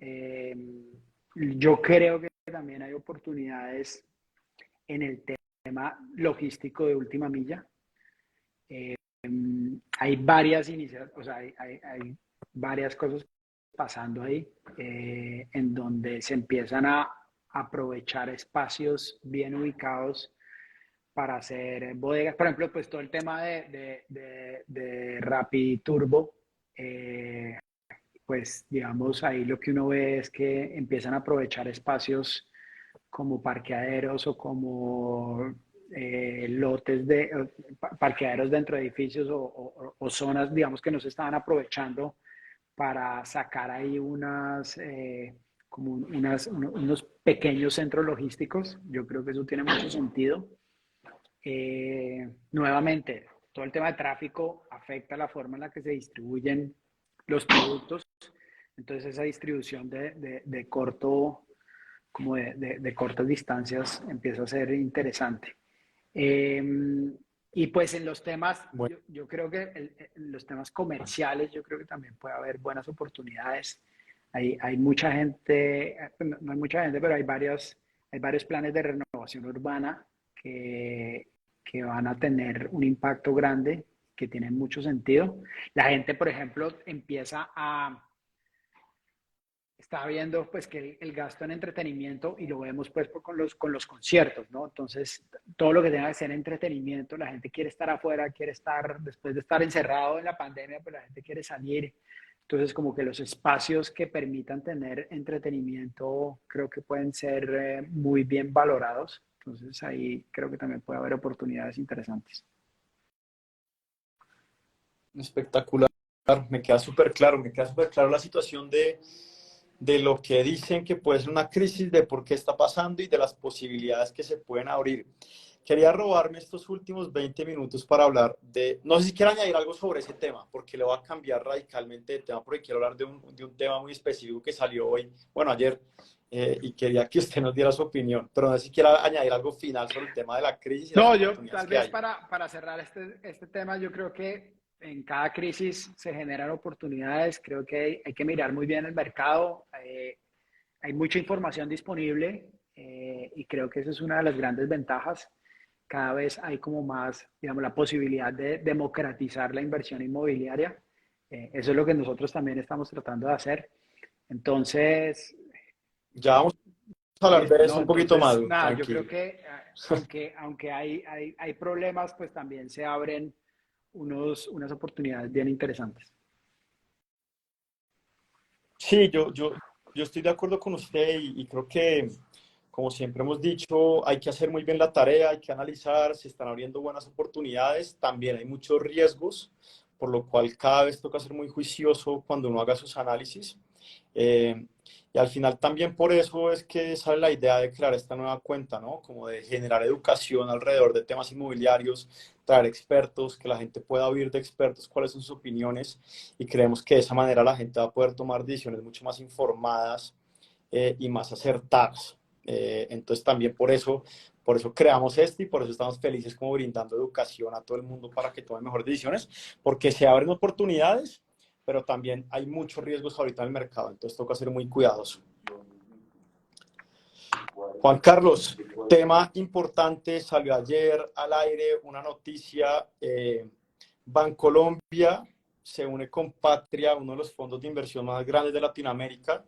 Yo creo que también hay oportunidades en el tema logístico de última milla. Eh, hay varias iniciativas, o sea, hay varias cosas pasando ahí, en donde se empiezan a aprovechar espacios bien ubicados para hacer bodegas. Por ejemplo, pues todo el tema de Rappi Turbo, pues digamos ahí lo que uno ve es que empiezan a aprovechar espacios como parqueaderos o como lotes de parqueaderos dentro de edificios o zonas, digamos, que no se estaban aprovechando para sacar ahí unos pequeños centros logísticos. Yo creo que eso tiene mucho sentido. Nuevamente, todo el tema de tráfico afecta la forma en la que se distribuyen los productos. Entonces, esa distribución de corto, como de cortas distancias empieza a ser interesante. Eh, y pues en los temas, Bueno, yo creo que en los temas comerciales, yo creo que también puede haber buenas oportunidades. Hay mucha gente, no hay mucha gente, pero hay varios planes de renovación urbana que van a tener un impacto grande, que tienen mucho sentido. La gente, por ejemplo, está viendo pues que el gasto en entretenimiento, y lo vemos pues con los conciertos, ¿no? Entonces, todo lo que tenga que ser entretenimiento, la gente quiere estar afuera, quiere estar, después de estar encerrado en la pandemia, pues la gente quiere salir. Entonces, como que los espacios que permitan tener entretenimiento creo que pueden ser muy bien valorados. Entonces, ahí creo que también puede haber oportunidades interesantes. espectacular. Me queda súper claro la situación de lo que dicen que puede ser una crisis, de por qué está pasando y de las posibilidades que se pueden abrir. Quería robarme estos últimos 20 minutos para hablar de, no sé si quiero añadir algo sobre ese tema, porque le voy a cambiar radicalmente de tema, porque quiero hablar de un tema muy específico que salió hoy, bueno, ayer, y quería que usted nos diera su opinión, pero no sé si quiera añadir algo final sobre el tema de la crisis y las No, yo oportunidades tal que vez hay. para cerrar este tema, yo creo que en cada crisis se generan oportunidades. Creo que hay que mirar muy bien el mercado. Hay mucha información disponible, y creo que esa es una de las grandes ventajas. Cada vez hay como más, digamos, la posibilidad de democratizar la inversión inmobiliaria. Eso es lo que nosotros también estamos tratando de hacer. Entonces, Ya vamos a hablar listo, de ¿no? eso un poquito Entonces, más, nada, yo creo tranquilo. que aunque hay problemas, pues también se abren unas oportunidades bien interesantes. Sí, yo estoy de acuerdo con usted y creo que, como siempre hemos dicho, hay que hacer muy bien la tarea, hay que analizar, se están abriendo buenas oportunidades, también hay muchos riesgos, por lo cual cada vez toca ser muy juicioso cuando uno haga sus análisis. Eh, y al final también por eso es que sale la idea de crear esta nueva cuenta, ¿no? Como de generar educación alrededor de temas inmobiliarios, traer expertos, que la gente pueda oír de expertos cuáles son sus opiniones y creemos que de esa manera la gente va a poder tomar decisiones mucho más informadas y más acertadas. Entonces también por eso creamos esto y por eso estamos felices como brindando educación a todo el mundo para que tome mejores decisiones, porque se abren oportunidades, pero también hay muchos riesgos ahorita en el mercado, entonces toca ser muy cuidadoso. Juan Carlos, tema importante, salió ayer al aire una noticia, Bancolombia se une con Patria, uno de los fondos de inversión más grandes de Latinoamérica,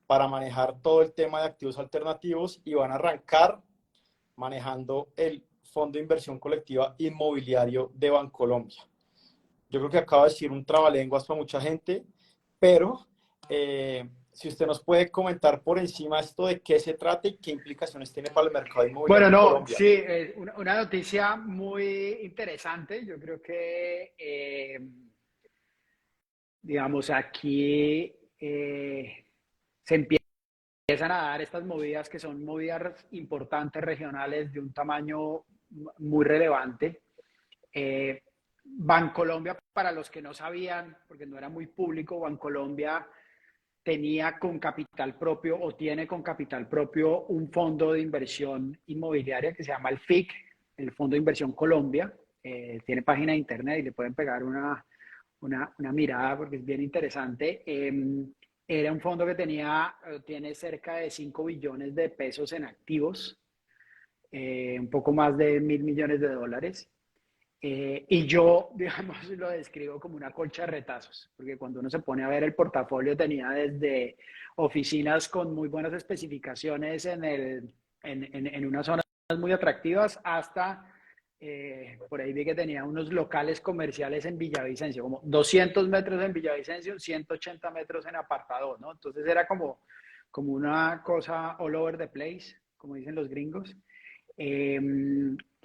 para manejar todo el tema de activos alternativos y van a arrancar manejando el fondo de inversión colectiva inmobiliario de Bancolombia. Yo creo que acaba de decir un trabalenguas para mucha gente, pero si usted nos puede comentar por encima esto de qué se trata y qué implicaciones tiene para el mercado inmobiliario Bueno, en no, Colombia. sí, una noticia muy interesante. Yo creo que, digamos, aquí se empiezan a dar estas movidas que son movidas importantes regionales de un tamaño muy relevante. Bancolombia, para los que no sabían, porque no era muy público, Bancolombia tenía con capital propio o tiene con capital propio un fondo de inversión inmobiliaria que se llama el FIC, el Fondo de Inversión Colombia. Tiene página de internet y le pueden pegar una mirada porque es bien interesante. Era un fondo que tiene cerca de 5 billones de pesos en activos, un poco más de 1.000 millones de dólares. Y yo, digamos, lo describo como una colcha de retazos, porque cuando uno se pone a ver el portafolio tenía desde oficinas con muy buenas especificaciones en unas zonas muy atractivas hasta, por ahí vi que tenía unos locales comerciales en Villavicencio, como 200 metros en Villavicencio, 180 metros en Apartadó, ¿no? Entonces era como una cosa all over the place, como dicen los gringos. Eh,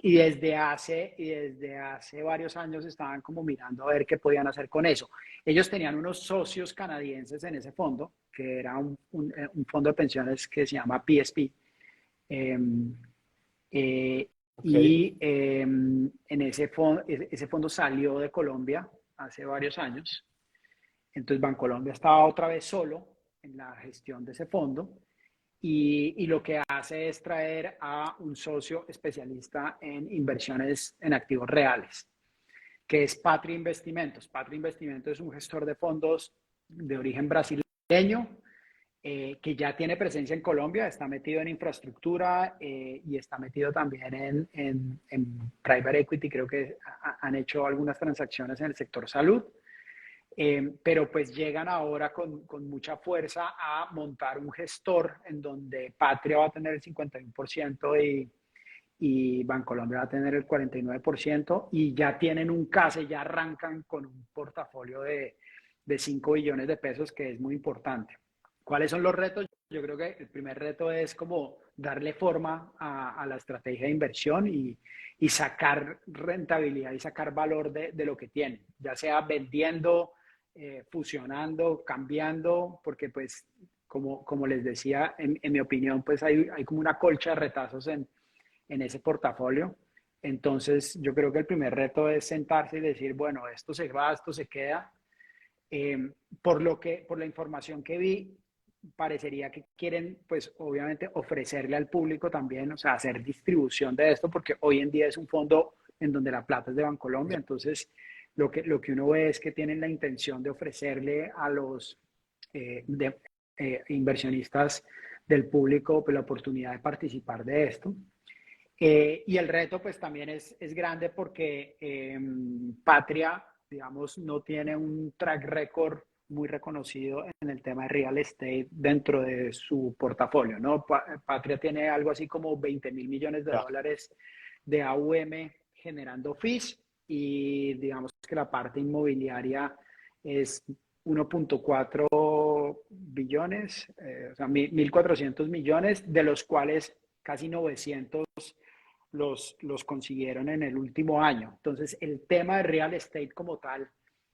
y desde hace varios años estaban como mirando a ver qué podían hacer con eso. Ellos tenían unos socios canadienses en ese fondo, que era un fondo de pensiones que se llama PSP. Eh, eh, Ok, en ese fondo salió de Colombia hace varios años. Entonces Bancolombia estaba otra vez solo en la gestión de ese fondo y lo que hace es traer a un socio especialista en inversiones en activos reales, que es Patria Investimentos. Patria Investimentos es un gestor de fondos de origen brasileño que ya tiene presencia en Colombia, está metido en infraestructura y está metido también en private equity. Creo que han hecho algunas transacciones en el sector salud. Pero pues llegan ahora con mucha fuerza a montar un gestor en donde Patria va a tener el 51% y Bancolombia va a tener el 49% y ya tienen un CASE, ya arrancan con un portafolio de 5 billones de pesos, que es muy importante. ¿Cuáles son los retos? Yo creo que el primer reto es como darle forma a la estrategia de inversión y sacar rentabilidad y sacar valor de lo que tienen, ya sea vendiendo, fusionando, cambiando, porque pues como les decía, en mi opinión, pues hay como una colcha de retazos en ese portafolio. Entonces, yo creo que el primer reto es sentarse y decir, bueno, esto se va, esto se queda. Por la información que vi, parecería que quieren, pues obviamente, ofrecerle al público también, o sea, hacer distribución de esto, porque hoy en día es un fondo en donde la plata es de Bancolombia. Entonces, lo que uno ve es que tienen la intención de ofrecerle a los inversionistas del público pues, la oportunidad de participar de esto. Y el reto pues también es grande porque Patria, digamos, no tiene un track record muy reconocido en el tema de real estate dentro de su portafolio, ¿no? Patria tiene algo así como 20 mil millones de ya. dólares de AUM generando fees y digamos que la parte inmobiliaria es 1.4 billones, o sea, 1.400 millones, de los cuales casi 900 los consiguieron en el último año. Entonces, el tema de real estate como tal en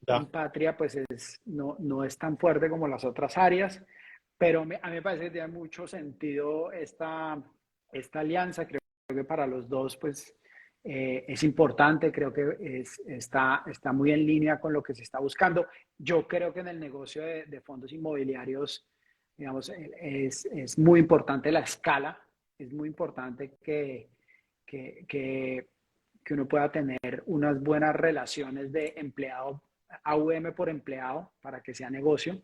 Ya. Patria, pues no es tan fuerte como las otras áreas, pero a mí me parece que tiene mucho sentido esta alianza. Creo que para los dos, pues, es importante, creo que está muy en línea con lo que se está buscando. Yo creo que en el negocio de fondos inmobiliarios, digamos, es muy importante la escala, es muy importante que, que, que uno pueda tener unas buenas relaciones de empleado, AUM por empleado, para que sea negocio.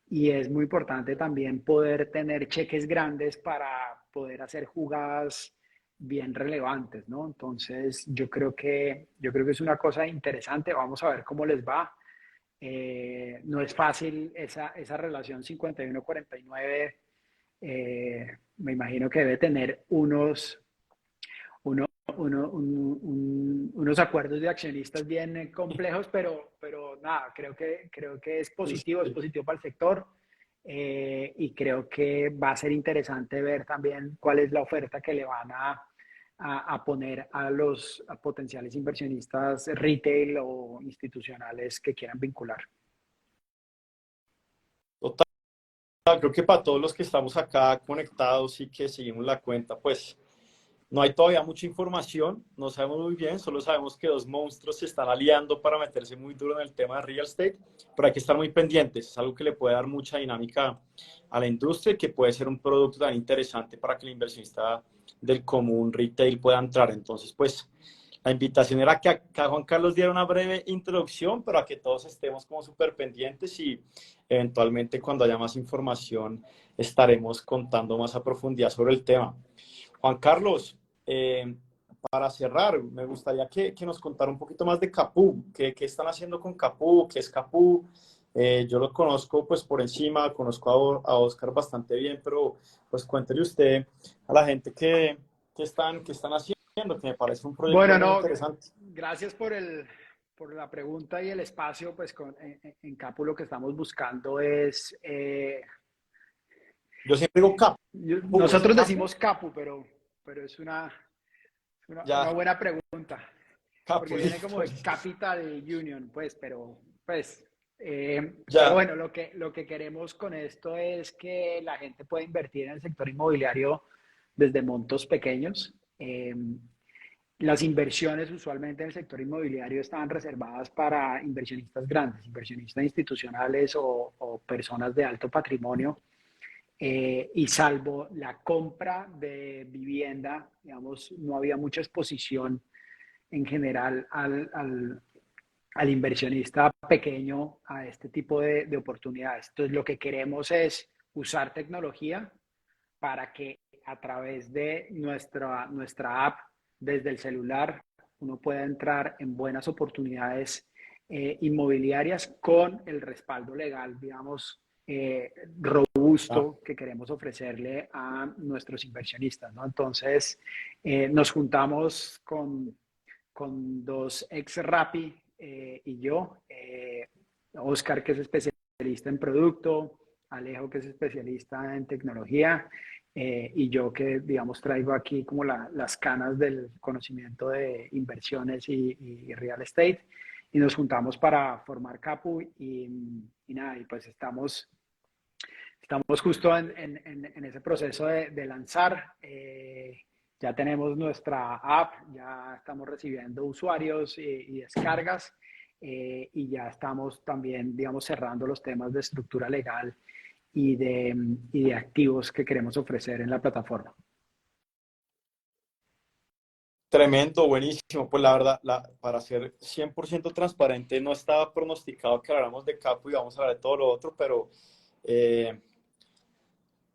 Y es muy importante también poder tener cheques grandes para poder hacer jugadas bien relevantes, ¿no? Entonces, yo creo que es una cosa interesante. Vamos a ver cómo les va. No es fácil esa relación 51-49. Me imagino que debe tener uno, unos acuerdos de accionistas bien complejos, pero nada, creo que Sí, es sí. positivo para el sector. Y creo que va a ser interesante ver también cuál es la oferta que le van a poner a potenciales inversionistas retail o institucionales que quieran vincular. Total, creo que para todos los que estamos acá conectados y que seguimos la cuenta, pues no hay todavía mucha información, no sabemos muy bien, solo sabemos que dos monstruos se están aliando para meterse muy duro en el tema de real estate, pero hay que estar muy pendientes, es algo que le puede dar mucha dinámica a la industria y que puede ser un producto tan interesante para que el inversionista del común retail pueda entrar. Entonces, pues la invitación era que acá Juan Carlos diera una breve introducción, pero a que todos estemos como súper pendientes y eventualmente cuando haya más información estaremos contando más a profundidad sobre el tema. Juan Carlos, eh, para cerrar, me gustaría que nos contara un poquito más de Capú. ¿Qué están haciendo con Capú? ¿Qué es Capú? Yo lo conozco pues por encima, conozco a Oscar bastante bien, pero pues cuéntele usted a la gente qué están haciendo, que me parece un proyecto Bueno, muy no, interesante. gracias por la pregunta y el espacio. Pues en Capu lo que estamos buscando es, Yo siempre digo Capú, ¿es nosotros Capú? decimos Capu, pero es una Ya, buena pregunta, Capú, porque viene listo, como de listo. Capital Union, pues, pero Ya, bueno, lo que queremos con esto es que la gente pueda invertir en el sector inmobiliario desde montos pequeños. Las inversiones usualmente en el sector inmobiliario estaban reservadas para inversionistas grandes, inversionistas institucionales o personas de alto patrimonio. Y salvo la compra de vivienda, digamos, no había mucha exposición en general al inversionista pequeño a este tipo de oportunidades. Entonces, lo que queremos es usar tecnología para que a través de nuestra app desde el celular uno pueda entrar en buenas oportunidades inmobiliarias con el respaldo legal, digamos, ya. robusto que queremos ofrecerle a nuestros inversionistas, ¿no? Entonces, nos juntamos con dos ex Rappi y yo, Oscar, que es especialista en producto, Alejo, que es especialista en tecnología, y yo que, digamos, traigo aquí como las canas del conocimiento de inversiones y real estate, y nos juntamos para formar Capu y nada, y pues estamos justo en ese proceso de lanzar. Ya tenemos nuestra app, ya estamos recibiendo usuarios y descargas, y ya estamos también, digamos, cerrando los temas de estructura legal y de activos que queremos ofrecer en la plataforma. Tremendo, buenísimo. Pues la verdad, para ser 100% transparente, no estaba pronosticado que habláramos de Capo y vamos a hablar de todo lo otro, pero eh,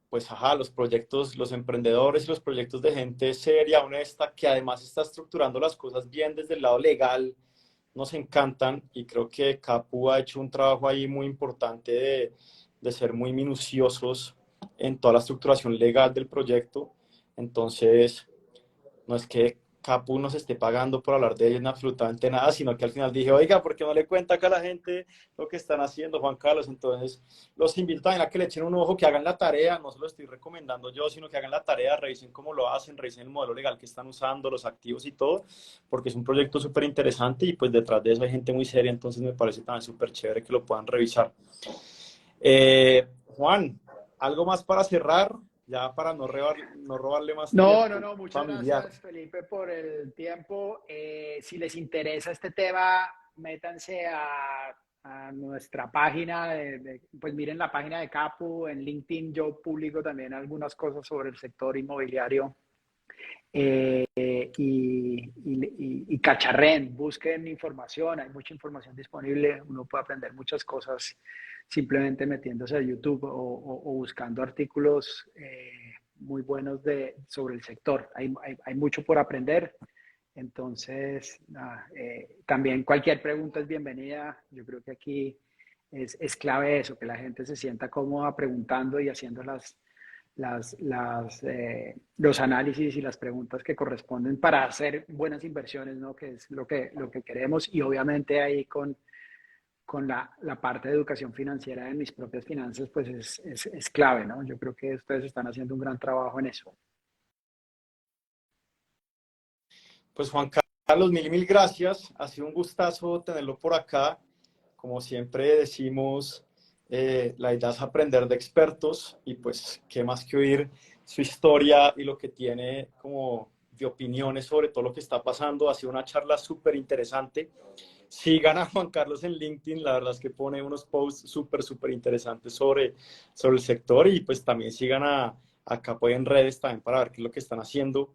pues ajá, los proyectos, los emprendedores y los proyectos de gente seria, honesta, que además está estructurando las cosas bien desde el lado legal, nos encantan y creo que Capu ha hecho un trabajo ahí muy importante de ser muy minuciosos en toda la estructuración legal del proyecto. Entonces, no es que Capu nos esté pagando por hablar de ellos en absolutamente nada, sino que al final dije, oiga, ¿por qué no le cuenta acá a la gente lo que están haciendo, Juan Carlos? Entonces, los invito también a que le echen un ojo, que hagan la tarea, no se lo estoy recomendando yo, sino que hagan la tarea, revisen cómo lo hacen, revisen el modelo legal que están usando, los activos y todo, porque es un proyecto súper interesante y pues detrás de eso hay gente muy seria, entonces me parece también súper chévere que lo puedan revisar. Juan, ¿algo más para cerrar? Ya para no robarle más tiempo Muchas familiar. gracias, Felipe, por el tiempo. Si les interesa este tema, métanse a nuestra página, pues miren la página de Capu, en LinkedIn yo publico también algunas cosas sobre el sector inmobiliario, y cacharren, busquen información, hay mucha información disponible, uno puede aprender muchas cosas simplemente metiéndose a YouTube o buscando artículos muy buenos sobre el sector. Hay mucho por aprender, entonces también cualquier pregunta es bienvenida. Yo creo que aquí es clave eso, que la gente se sienta cómoda preguntando y haciendo los análisis y las preguntas que corresponden para hacer buenas inversiones, ¿no? Que es lo que queremos. Y obviamente ahí con la parte de educación financiera de mis propias finanzas, pues es clave, ¿no? Yo creo que ustedes están haciendo un gran trabajo en eso. Pues Juan Carlos, mil gracias. Ha sido un gustazo tenerlo por acá. Como siempre decimos, la idea es aprender de expertos y pues qué más que oír su historia y lo que tiene como de opiniones sobre todo lo que está pasando. Ha sido una charla súper interesante. Sigan a Juan Carlos en LinkedIn, la verdad es que pone unos posts súper interesantes sobre el sector y pues también sigan a Capo en redes también para ver qué es lo que están haciendo.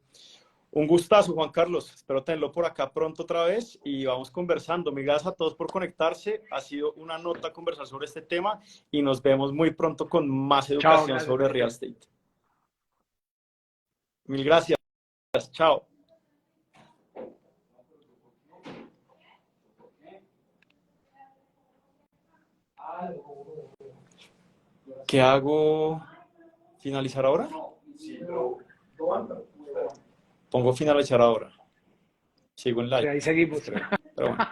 Un gustazo, Juan Carlos. Espero tenerlo por acá pronto otra vez y vamos conversando. Mil gracias a todos por conectarse. Ha sido una nota conversar sobre este tema y nos vemos muy pronto con más Chao, educación gracias, sobre real Felipe. estate. Mil gracias. Chao. ¿Qué hago? ¿Finalizar ahora? Pongo finalizar ahora. Sigo en Sí, live. ahí seguimos. Creo. Pero bueno.